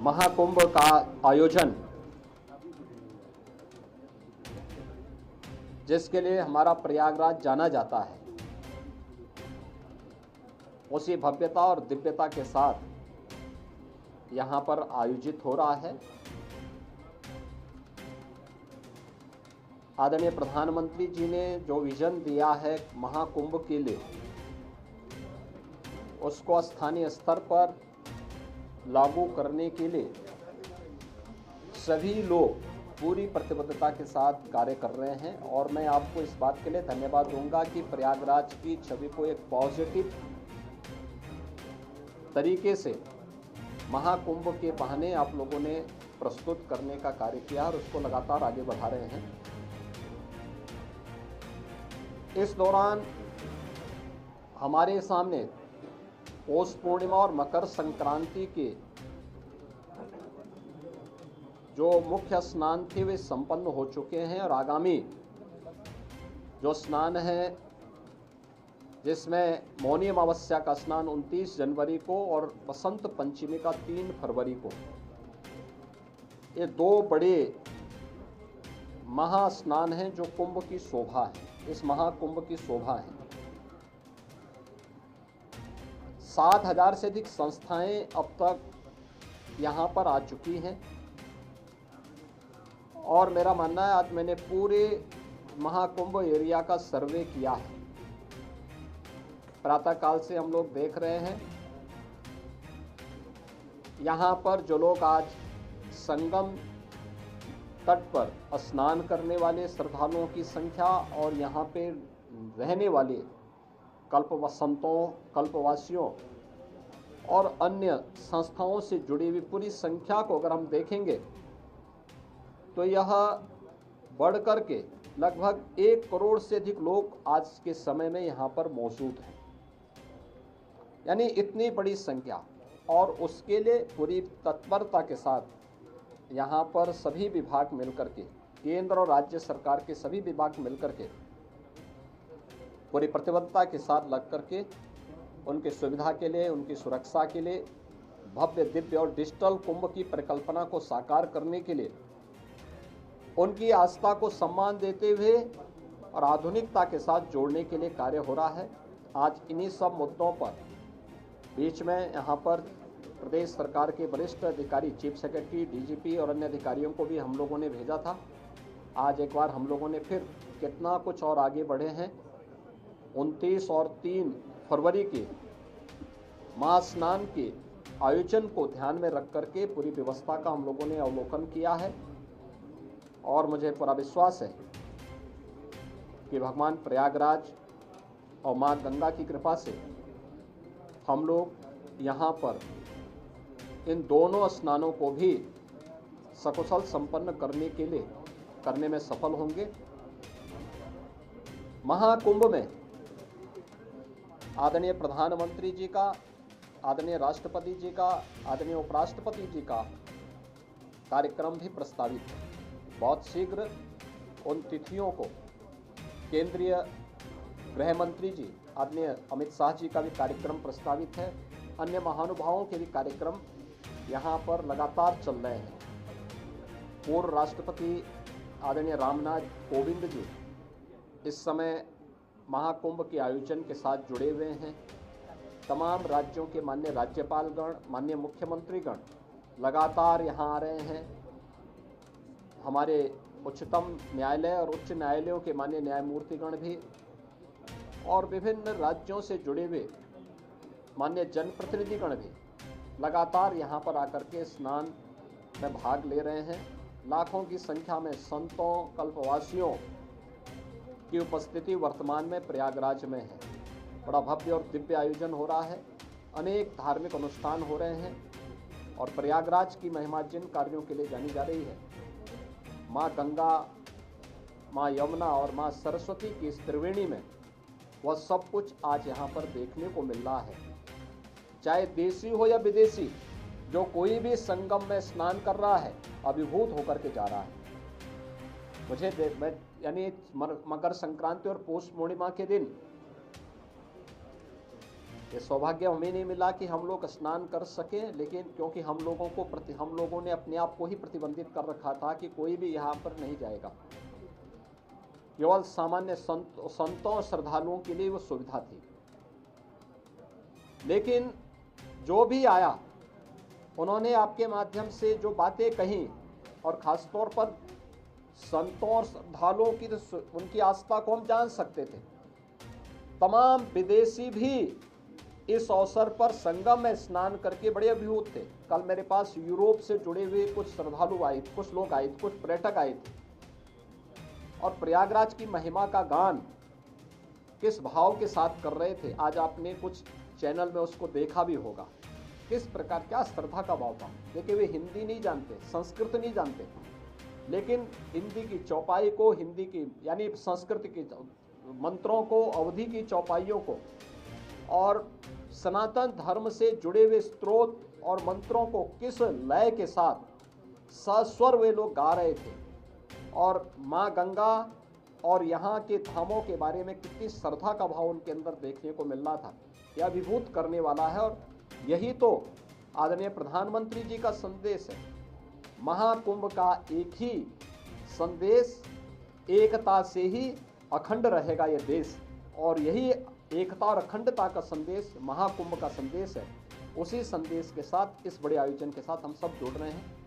महाकुंभ का आयोजन, जिसके लिए हमारा प्रयागराज जाना जाता है, उसी भव्यता और दिव्यता के साथ यहाँ पर आयोजित हो रहा है। आदरणीय प्रधानमंत्री जी ने जो विजन दिया है महाकुंभ के लिए, उसको स्थानीय स्तर पर लागू करने के लिए सभी लोग पूरी प्रतिबद्धता के साथ कार्य कर रहे हैं। और मैं आपको इस बात के लिए धन्यवाद दूंगा कि प्रयागराज की छवि को एक पॉजिटिव तरीके से महाकुंभ के बहाने आप लोगों ने प्रस्तुत करने का कार्य किया और उसको लगातार आगे बढ़ा रहे हैं। इस दौरान हमारे सामने पौष पूर्णिमा और मकर संक्रांति के जो मुख्य स्नान थे वे संपन्न हो चुके हैं और आगामी जो स्नान है, जिसमें मौनी अमावस्या का स्नान 29 जनवरी को और बसंत पंचमी का 3 फरवरी को, ये दो बड़े महास्नान हैं जो कुंभ की शोभा है, इस महाकुंभ की शोभा है। 7,000 से अधिक संस्थाएं अब तक यहाँ पर आ चुकी हैं और मेरा मानना है, आज मैंने पूरे महाकुंभ एरिया का सर्वे किया है। प्रातःकाल से हम लोग देख रहे हैं यहाँ पर जो लोग आज संगम तट पर स्नान करने वाले श्रद्धालुओं की संख्या और यहाँ पे रहने वाले कल्पवासियों और अन्य संस्थाओं से जुड़ी हुई पूरी संख्या को अगर हम देखेंगे तो यह बढ़ कर के लगभग 1 करोड़ से अधिक लोग आज के समय में यहाँ पर मौजूद हैं, यानी इतनी बड़ी संख्या। और उसके लिए पूरी तत्परता के साथ यहाँ पर सभी विभाग मिलकर के, केंद्र और राज्य सरकार के सभी विभाग मिलकर के पूरी प्रतिबद्धता के साथ लग करके उनकी सुविधा के लिए, उनकी सुरक्षा के लिए, भव्य दिव्य और डिजिटल कुंभ की परिकल्पना को साकार करने के लिए, उनकी आस्था को सम्मान देते हुए और आधुनिकता के साथ जोड़ने के लिए कार्य हो रहा है। आज इन्हीं सब मुद्दों पर बीच में यहाँ पर प्रदेश सरकार के वरिष्ठ अधिकारी, चीफ सेक्रेटरी, डीजीपी और अन्य अधिकारियों को भी हम लोगों ने भेजा था। आज एक बार हम लोगों ने फिर कितना कुछ और आगे बढ़े हैं। 29 और 3 फरवरी के महास्नान के आयोजन को ध्यान में रख करके पूरी व्यवस्था का हम लोगों ने अवलोकन किया है और मुझे पूरा विश्वास है कि भगवान प्रयागराज और माँ गंगा की कृपा से हम लोग यहाँ पर इन दोनों स्नानों को भी सकुशल संपन्न करने में सफल होंगे। महाकुंभ में आदरणीय प्रधानमंत्री जी का, आदरणीय राष्ट्रपति जी का, आदरणीय उपराष्ट्रपति जी का कार्यक्रम भी प्रस्तावित है। बहुत शीघ्र उन तिथियों को केंद्रीय गृह मंत्री जी आदरणीय अमित शाह जी का भी कार्यक्रम प्रस्तावित है। अन्य महानुभावों के भी कार्यक्रम यहाँ पर लगातार चल रहे हैं। पूर्व राष्ट्रपति आदरणीय रामनाथ कोविंद जी इस समय महाकुंभ के आयोजन के साथ जुड़े हुए हैं। तमाम राज्यों के माननीय राज्यपालगण, माननीय मुख्यमंत्रीगण लगातार यहाँ आ रहे हैं। हमारे उच्चतम न्यायालय और उच्च न्यायालयों के माननीय न्यायमूर्तिगण भी और विभिन्न राज्यों से जुड़े हुए माननीय जनप्रतिनिधिगण भी लगातार यहाँ पर आकर के स्नान में भाग ले रहे हैं। लाखों की संख्या में संतों, कल्पवासियों की उपस्थिति वर्तमान में प्रयागराज में है। बड़ा भव्य और दिव्य आयोजन हो रहा है, अनेक धार्मिक अनुष्ठान हो रहे हैं और प्रयागराज की महिमा जिन कार्यों के लिए जानी जा रही है, माँ गंगा, माँ यमुना और माँ सरस्वती की इस त्रिवेणी में, वह सब कुछ आज यहाँ पर देखने को मिल रहा है। चाहे देशी हो या विदेशी, जो कोई भी संगम में स्नान कर रहा है अभिभूत होकर के जा रहा है। यानी मकर संक्रांति और पौष पूर्णिमा के दिन ये सौभाग्य हमें नहीं मिला कि हम लोग स्नान कर सकें, लेकिन क्योंकि हम लोगों ने अपने आप को ही प्रतिबंधित कर रखा था कि कोई भी यहाँ पर नहीं जाएगा। केवल सामान्य संतों और श्रद्धालुओं के लिए वो सुविधा थी। लेकिन जो भी आया उन्होंने आपके माध्यम से जो बातें कही, और खासतौर पर संतों और श्रद्धालुओं की उनकी आस्था को हम जान सकते थे। तमाम विदेशी भी इस अवसर पर संगम में स्नान करके बड़े अभिभूत थे। कल मेरे पास यूरोप से जुड़े हुए कुछ श्रद्धालु आए, कुछ लोग आए, कुछ पर्यटक आए थे, और प्रयागराज की महिमा का गान किस भाव के साथ कर रहे थे। आज आपने कुछ चैनल में उसको देखा भी होगा, किस प्रकार क्या श्रद्धा का भाव था। देखिए, वे हिंदी नहीं जानते, संस्कृत नहीं जानते, लेकिन हिंदी की चौपाई को, हिंदी की यानी संस्कृत की मंत्रों को, अवधि की चौपाइयों को और सनातन धर्म से जुड़े हुए स्त्रोत और मंत्रों को किस लय के साथ सस्वर वे लोग गा रहे थे, और माँ गंगा और यहाँ के धामों के बारे में कितनी श्रद्धा का भाव उनके अंदर देखने को मिल रहा था। यह अभिभूत करने वाला है, और यही तो आदरणीय प्रधानमंत्री जी का संदेश है। महाकुंभ का एक ही संदेश, एकता से ही अखंड रहेगा यह देश, और यही एकता और अखंडता का संदेश महाकुंभ का संदेश है। उसी संदेश के साथ, इस बड़े आयोजन के साथ हम सब जुड़ रहे हैं।